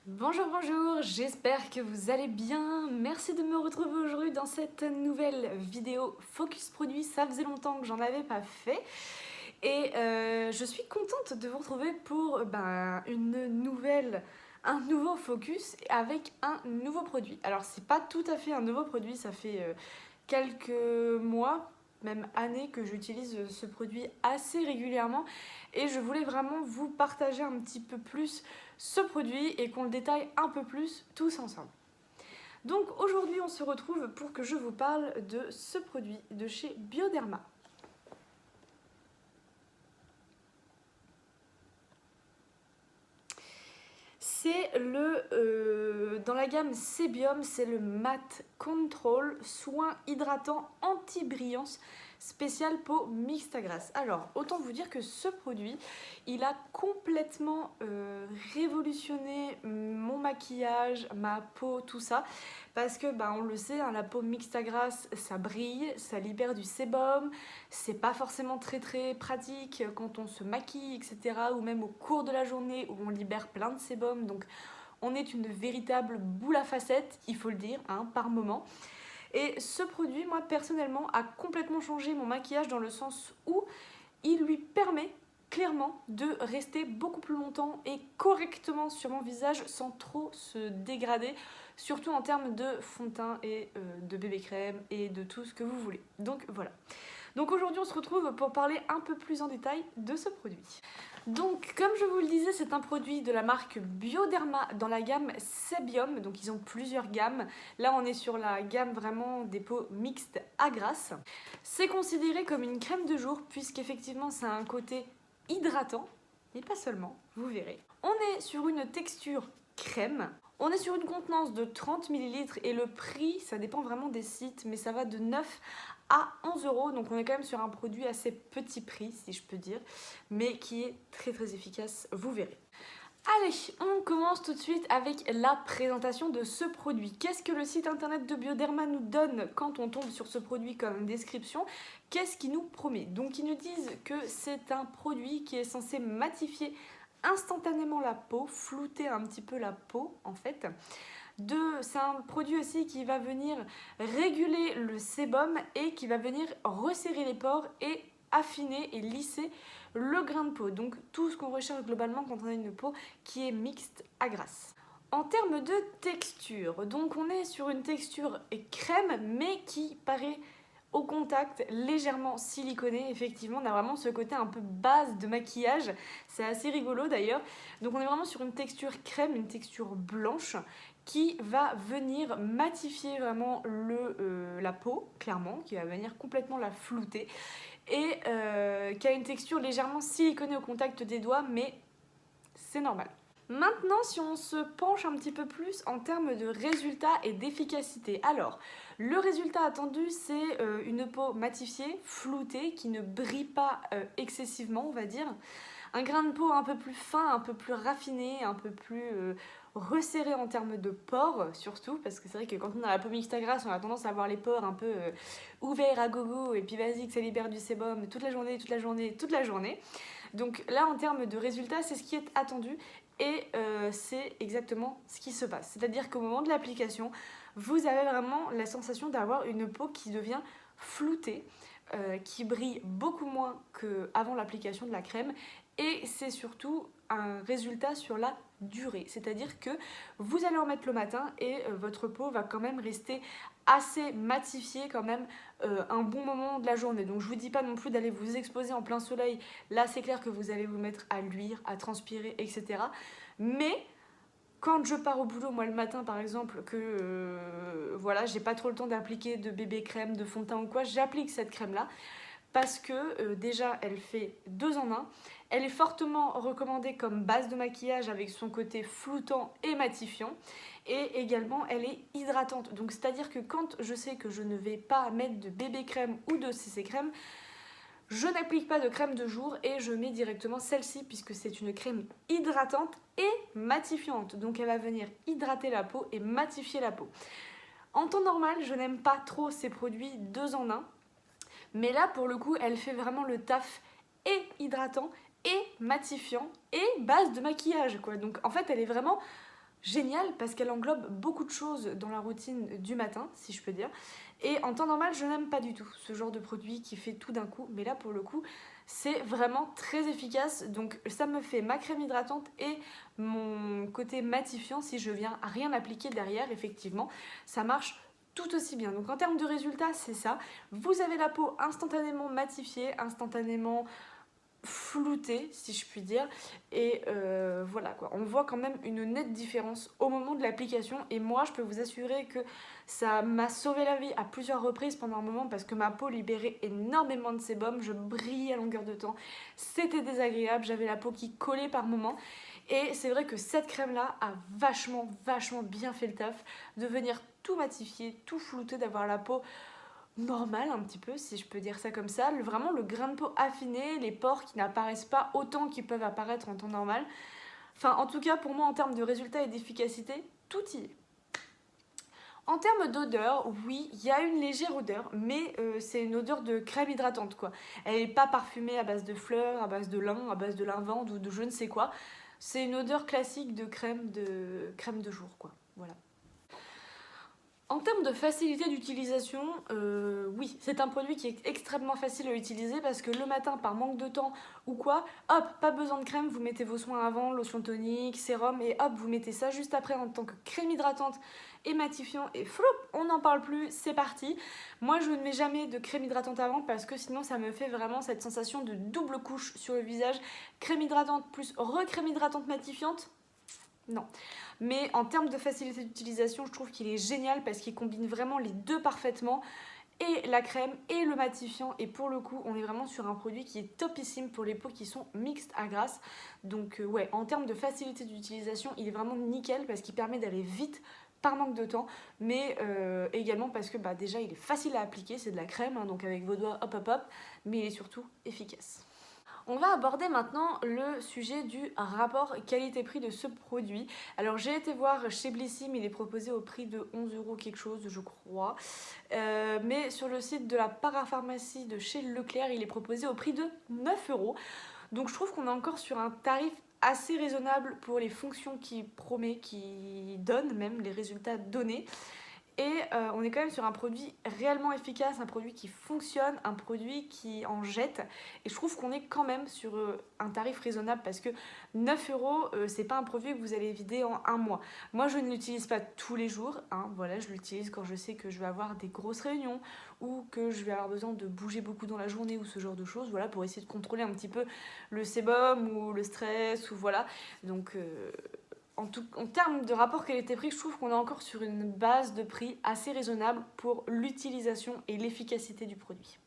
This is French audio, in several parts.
Bonjour, bonjour, j'espère que vous allez bien. Merci de me retrouver aujourd'hui dans cette nouvelle vidéo Focus Produit. Ça faisait longtemps que j'en avais pas fait. Et je suis contente de vous retrouver pour un nouveau focus avec un nouveau produit. Alors c'est pas tout à fait un nouveau produit, ça fait quelques mois, même années que j'utilise ce produit assez régulièrement et je voulais vraiment vous partager un petit peu plus ce produit et qu'on le détaille un peu plus tous ensemble. Donc aujourd'hui on se retrouve pour que je vous parle de ce produit de chez Bioderma. C'est dans la gamme Sebium, c'est le Matte Control Soin Hydratant Anti-Brillance spécial peau mixte à grasse. Alors, autant vous dire que ce produit, il a complètement révolutionné mon maquillage, ma peau, tout ça. Parce que, on le sait, hein, la peau mixte à grasse, ça brille, ça libère du sébum. C'est pas forcément très très pratique quand on se maquille, etc. Ou même au cours de la journée où on libère plein de sébum. Donc, on est une véritable boule à facettes, il faut le dire, hein, par moment. Et ce produit, moi personnellement, a complètement changé mon maquillage dans le sens où il lui permet clairement de rester beaucoup plus longtemps et correctement sur mon visage sans trop se dégrader, surtout en termes de fond de teint et de bébé crème et de tout ce que vous voulez. Donc voilà. Donc aujourd'hui on se retrouve pour parler un peu plus en détail de ce produit. Donc comme je vous le disais, c'est un produit de la marque Bioderma dans la gamme Sebium, donc ils ont plusieurs gammes. Là on est sur la gamme vraiment des peaux mixtes à grasse. C'est considéré comme une crème de jour puisqu'effectivement ça a un côté hydratant, mais pas seulement, vous verrez. On est sur une texture crème. On est sur une contenance de 30 ml et le prix, ça dépend vraiment des sites, mais ça va de 9 à 11 €. Donc on est quand même sur un produit assez petit prix, si je peux dire, mais qui est très très efficace, vous verrez. Allez, on commence tout de suite avec la présentation de ce produit. Qu'est-ce que le site internet de Bioderma nous donne quand on tombe sur ce produit comme description? Qu'est-ce qu'il nous promet? Donc ils nous disent que c'est un produit qui est censé matifier instantanément la peau, flouter un petit peu la peau en fait. C'est un produit aussi qui va venir réguler le sébum et qui va venir resserrer les pores et affiner et lisser le grain de peau. Donc tout ce qu'on recherche globalement quand on a une peau qui est mixte à grasse. En termes de texture, donc on est sur une texture crème mais qui paraît au contact légèrement siliconé. Effectivement on a vraiment ce côté un peu base de maquillage, c'est assez rigolo d'ailleurs. Donc on est vraiment sur une texture crème, une texture blanche qui va venir matifier vraiment la peau, clairement, qui va venir complètement la flouter et qui a une texture légèrement siliconée au contact des doigts, mais c'est normal. Maintenant, si on se penche un petit peu plus en termes de résultats et d'efficacité. Alors, le résultat attendu, c'est une peau matifiée, floutée, qui ne brille pas excessivement, on va dire. Un grain de peau un peu plus fin, un peu plus raffiné, un peu plus resserré en termes de pores, surtout, parce que c'est vrai que quand on a la peau mixte à grasse, on a tendance à avoir les pores un peu ouverts à gogo, et puis vas-y que ça libère du sébum toute la journée, toute la journée, toute la journée. Donc là, en termes de résultats, c'est ce qui est attendu. Et c'est exactement ce qui se passe. C'est-à-dire qu'au moment de l'application, vous avez vraiment la sensation d'avoir une peau qui devient floutée, qui brille beaucoup moins qu'avant l'application de la crème. Et c'est surtout un résultat sur la durée. C'est-à-dire que vous allez en mettre le matin et votre peau va quand même rester assez matifiée quand même un bon moment de la journée. Donc je vous dis pas non plus d'aller vous exposer en plein soleil. Là c'est clair que vous allez vous mettre à luire, à transpirer, etc. Mais quand je pars au boulot, moi le matin par exemple, que voilà, j'ai pas trop le temps d'appliquer de bébé crème, de fond de teint ou quoi, j'applique cette crème là parce que déjà elle fait 2 en 1. Elle est fortement recommandée comme base de maquillage avec son côté floutant et matifiant. Et également elle est hydratante. Donc c'est à dire que quand je sais que je ne vais pas mettre de bébé crème ou de CC crème, je n'applique pas de crème de jour et je mets directement celle-ci puisque c'est une crème hydratante et matifiante. Donc elle va venir hydrater la peau et matifier la peau. En temps normal, je n'aime pas trop ces produits 2 en 1. Mais là, pour le coup, elle fait vraiment le taf et hydratant et matifiant et base de maquillage, quoi. Donc en fait, elle est vraiment, géniale parce qu'elle englobe beaucoup de choses dans la routine du matin, si je peux dire. Et en temps normal, je n'aime pas du tout ce genre de produit qui fait tout d'un coup. Mais là, pour le coup, c'est vraiment très efficace. Donc ça me fait ma crème hydratante et mon côté matifiant si je viens à rien appliquer derrière. Effectivement, ça marche tout aussi bien. Donc en termes de résultats, c'est ça. Vous avez la peau instantanément matifiée, instantanément floutée, si je puis dire. Et voilà quoi, on voit quand même une nette différence au moment de l'application. Et moi, je peux vous assurer que ça m'a sauvé la vie à plusieurs reprises pendant un moment parce que ma peau libérait énormément de sébum, je brillais à longueur de temps. C'était désagréable, j'avais la peau qui collait par moments. Et c'est vrai que cette crème-là a vachement bien fait le taf de venir tout matifier, tout flouter, d'avoir la peau normal un petit peu, si je peux dire ça comme ça. Vraiment le grain de peau affiné, les pores qui n'apparaissent pas autant qu'ils peuvent apparaître en temps normal. Enfin, en tout cas, pour moi, en termes de résultats et d'efficacité, tout y est. En termes d'odeur, oui, il y a une légère odeur, mais c'est une odeur de crème hydratante, quoi. Elle n'est pas parfumée à base de fleurs, à base de lin, à base de lavande ou de je ne sais quoi. C'est une odeur classique de crème de jour, quoi. Voilà. En termes de facilité d'utilisation, oui, c'est un produit qui est extrêmement facile à utiliser parce que le matin, par manque de temps ou quoi, hop, pas besoin de crème, vous mettez vos soins avant, lotion tonique, sérum, et hop, vous mettez ça juste après en tant que crème hydratante et matifiant, et floup, on n'en parle plus, c'est parti. Moi, je ne mets jamais de crème hydratante avant parce que sinon, ça me fait vraiment cette sensation de double couche sur le visage. Crème hydratante plus recrème hydratante matifiante, non. Mais en termes de facilité d'utilisation, je trouve qu'il est génial parce qu'il combine vraiment les deux parfaitement, et la crème et le matifiant. Et pour le coup, on est vraiment sur un produit qui est topissime pour les peaux qui sont mixtes à grasse. Donc ouais, en termes de facilité d'utilisation, il est vraiment nickel parce qu'il permet d'aller vite par manque de temps, mais également parce que déjà il est facile à appliquer, c'est de la crème, hein, donc avec vos doigts hop hop hop, mais il est surtout efficace. On va aborder maintenant le sujet du rapport qualité-prix de ce produit. Alors j'ai été voir chez Blissim, il est proposé au prix de 11 € quelque chose, je crois. Mais sur le site de la parapharmacie de chez Leclerc, il est proposé au prix de 9 €. Donc je trouve qu'on est encore sur un tarif assez raisonnable pour les fonctions qu'il promet, qu'il donne, même les résultats donnés. Et on est quand même sur un produit réellement efficace, un produit qui fonctionne, un produit qui en jette. Et je trouve qu'on est quand même sur un tarif raisonnable parce que 9 €, c'est pas un produit que vous allez vider en un mois. Moi, je ne l'utilise pas tous les jours, hein, voilà, je l'utilise quand je sais que je vais avoir des grosses réunions ou que je vais avoir besoin de bouger beaucoup dans la journée ou ce genre de choses, voilà, pour essayer de contrôler un petit peu le sébum ou le stress ou voilà. Donc en termes de rapport qualité-prix, je trouve qu'on est encore sur une base de prix assez raisonnable pour l'utilisation et l'efficacité du produit.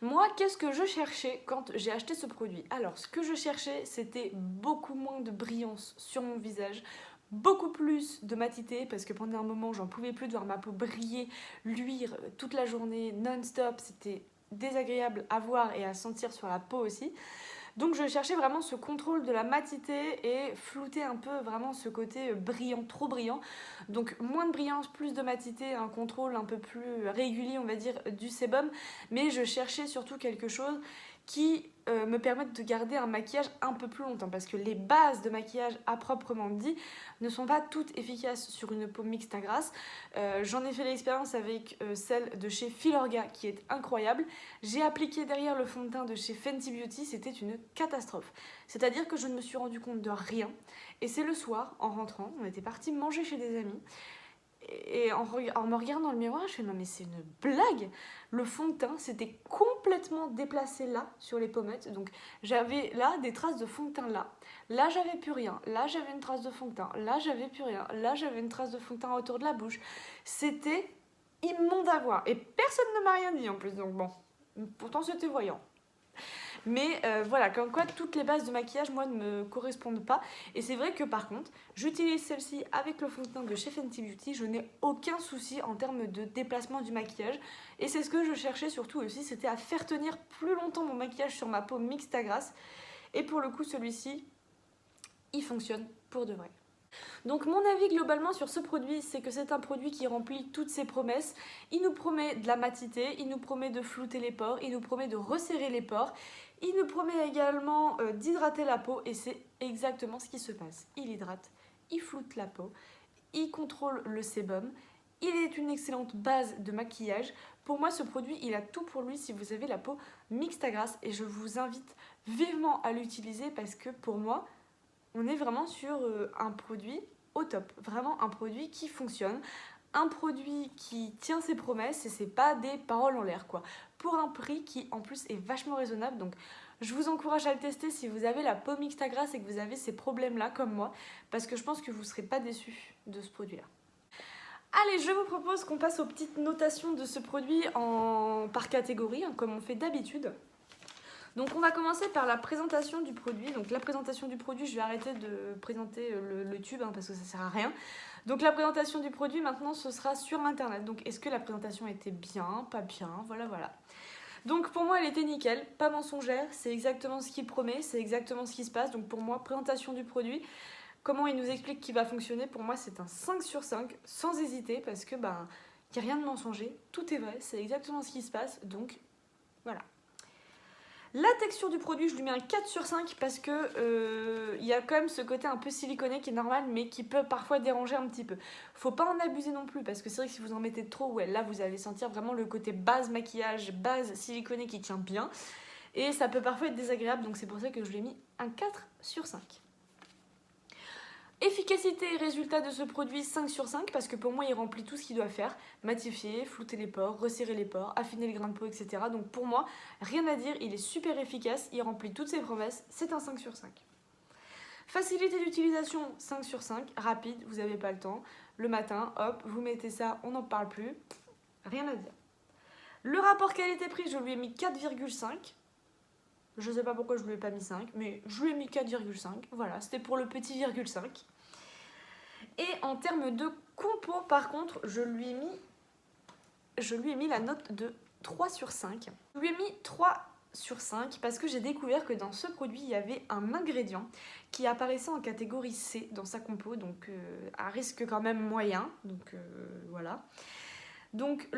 Moi, qu'est-ce que je cherchais quand j'ai acheté ce produit? Alors, ce que je cherchais, c'était beaucoup moins de brillance sur mon visage, beaucoup plus de matité, parce que pendant un moment, j'en pouvais plus de voir ma peau briller, luire toute la journée, non-stop. C'était désagréable à voir et à sentir sur la peau aussi. Donc je cherchais vraiment ce contrôle de la matité et flouter un peu vraiment ce côté brillant, trop brillant. Donc moins de brillance, plus de matité, un contrôle un peu plus régulier on va dire du sébum. Mais je cherchais surtout quelque chose qui me permette de garder un maquillage un peu plus longtemps. Parce que les bases de maquillage à proprement dit ne sont pas toutes efficaces sur une peau mixte à grasse. J'en ai fait l'expérience avec celle de chez Filorga qui est incroyable. J'ai appliqué derrière le fond de teint de chez Fenty Beauty, c'était une catastrophe. C'est-à-dire que je ne me suis rendu compte de rien. Et c'est le soir, en rentrant, on était parti manger chez des amis. Et en me regardant dans le miroir, je fais non mais c'est une blague. Le fond de teint s'était complètement déplacé là sur les pommettes. Donc j'avais là des traces de fond de teint là. Là j'avais plus rien. Là j'avais une trace de fond de teint. Là j'avais plus rien. Là j'avais une trace de fond de teint autour de la bouche. C'était immonde à voir. Et personne ne m'a rien dit en plus. Donc bon, pourtant c'était voyant. Mais voilà, comme quoi toutes les bases de maquillage, moi, ne me correspondent pas. Et c'est vrai que par contre, j'utilise celle-ci avec le fond de teint de chez Fenty Beauty. Je n'ai aucun souci en termes de déplacement du maquillage. Et c'est ce que je cherchais surtout aussi, c'était à faire tenir plus longtemps mon maquillage sur ma peau mixte à grasse. Et pour le coup, celui-ci, il fonctionne pour de vrai. Donc mon avis globalement sur ce produit, c'est que c'est un produit qui remplit toutes ses promesses. Il nous promet de la matité, il nous promet de flouter les pores, il nous promet de resserrer les pores, il nous promet également d'hydrater la peau et c'est exactement ce qui se passe. Il hydrate, il floute la peau, il contrôle le sébum, il est une excellente base de maquillage. Pour moi, ce produit, il a tout pour lui si vous avez la peau mixte à grasse et je vous invite vivement à l'utiliser parce que pour moi, on est vraiment sur un produit au top. Vraiment un produit qui fonctionne, un produit qui tient ses promesses et c'est pas des paroles en l'air quoi. Pour un prix qui en plus est vachement raisonnable, donc je vous encourage à le tester si vous avez la peau mixte à grasse et que vous avez ces problèmes là comme moi, parce que je pense que vous serez pas déçus de ce produit là. Allez, je vous propose qu'on passe aux petites notations de ce produit par catégorie, hein, comme on fait d'habitude. Donc on va commencer par la présentation du produit. Donc la présentation du produit, je vais arrêter de présenter le tube hein, parce que ça sert à rien. Donc la présentation du produit maintenant ce sera sur internet. Donc est-ce que la présentation était bien, pas bien, voilà. Donc pour moi elle était nickel, pas mensongère, c'est exactement ce qu'il promet, c'est exactement ce qui se passe. Donc pour moi présentation du produit, comment il nous explique qu'il va fonctionner, pour moi c'est un 5 sur 5 sans hésiter parce que ben il n'y a rien de mensonger, tout est vrai, c'est exactement ce qui se passe. Donc voilà. La texture du produit, je lui mets un 4 sur 5 parce que y a quand même ce côté un peu siliconé qui est normal mais qui peut parfois déranger un petit peu. Faut pas en abuser non plus parce que c'est vrai que si vous en mettez trop, ouais, là vous allez sentir vraiment le côté base maquillage, base siliconé qui tient bien et ça peut parfois être désagréable donc c'est pour ça que je lui ai mis un 4 sur 5. Efficacité et résultat de ce produit 5 sur 5 parce que pour moi il remplit tout ce qu'il doit faire, matifier, flouter les pores, resserrer les pores, affiner les grains de peau, etc. Donc pour moi, rien à dire, il est super efficace, il remplit toutes ses promesses, c'est un 5 sur 5. Facilité d'utilisation 5 sur 5, rapide, vous n'avez pas le temps, le matin, hop, vous mettez ça, on n'en parle plus, rien à dire. Le rapport qualité-prix, je lui ai mis 4,5. Je sais pas pourquoi je lui ai pas mis 5, mais je lui ai mis 4,5. Voilà, c'était pour le petit virgule 5. Et en termes de compo, par contre, je lui ai mis la note de 3 sur 5. Je lui ai mis 3 sur 5 parce que j'ai découvert que dans ce produit, il y avait un ingrédient qui apparaissait en catégorie C dans sa compo, donc à risque quand même moyen. Donc voilà. Donc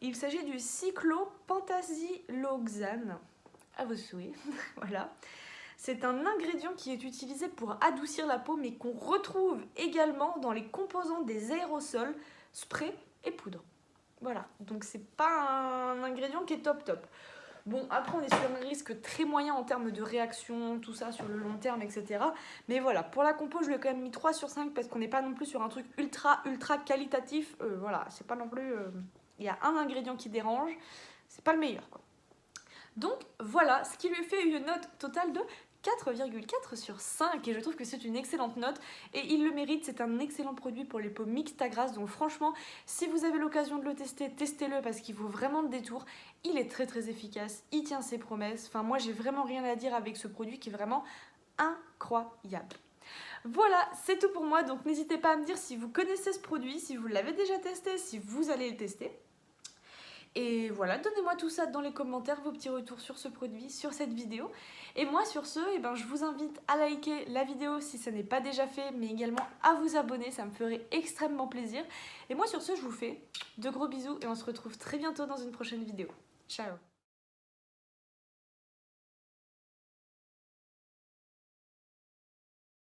il s'agit du cyclopentasiloxane. À vos souhaits, voilà. C'est un ingrédient qui est utilisé pour adoucir la peau, mais qu'on retrouve également dans les composants des aérosols, spray et poudre. Voilà, donc c'est pas un ingrédient qui est top. Bon, après on est sur un risque très moyen en termes de réaction, tout ça sur le long terme, etc. Mais voilà, pour la compo, je lui ai quand même mis 3 sur 5 parce qu'on n'est pas non plus sur un truc ultra qualitatif. Voilà, c'est pas non plus... Il y a un ingrédient qui dérange, c'est pas le meilleur, quoi. Donc voilà, ce qui lui fait une note totale de 4,4 sur 5 et je trouve que c'est une excellente note et il le mérite, c'est un excellent produit pour les peaux mixtes à grasse, donc franchement si vous avez l'occasion de le tester, testez-le parce qu'il vaut vraiment le détour, il est très efficace, il tient ses promesses, enfin moi j'ai vraiment rien à dire avec ce produit qui est vraiment incroyable. Voilà, c'est tout pour moi, donc n'hésitez pas à me dire si vous connaissez ce produit, si vous l'avez déjà testé, si vous allez le tester. Et voilà, donnez-moi tout ça dans les commentaires, vos petits retours sur ce produit, sur cette vidéo. Et moi sur ce, je vous invite à liker la vidéo si ça n'est pas déjà fait, mais également à vous abonner, ça me ferait extrêmement plaisir. Et moi sur ce, je vous fais de gros bisous et on se retrouve très bientôt dans une prochaine vidéo. Ciao!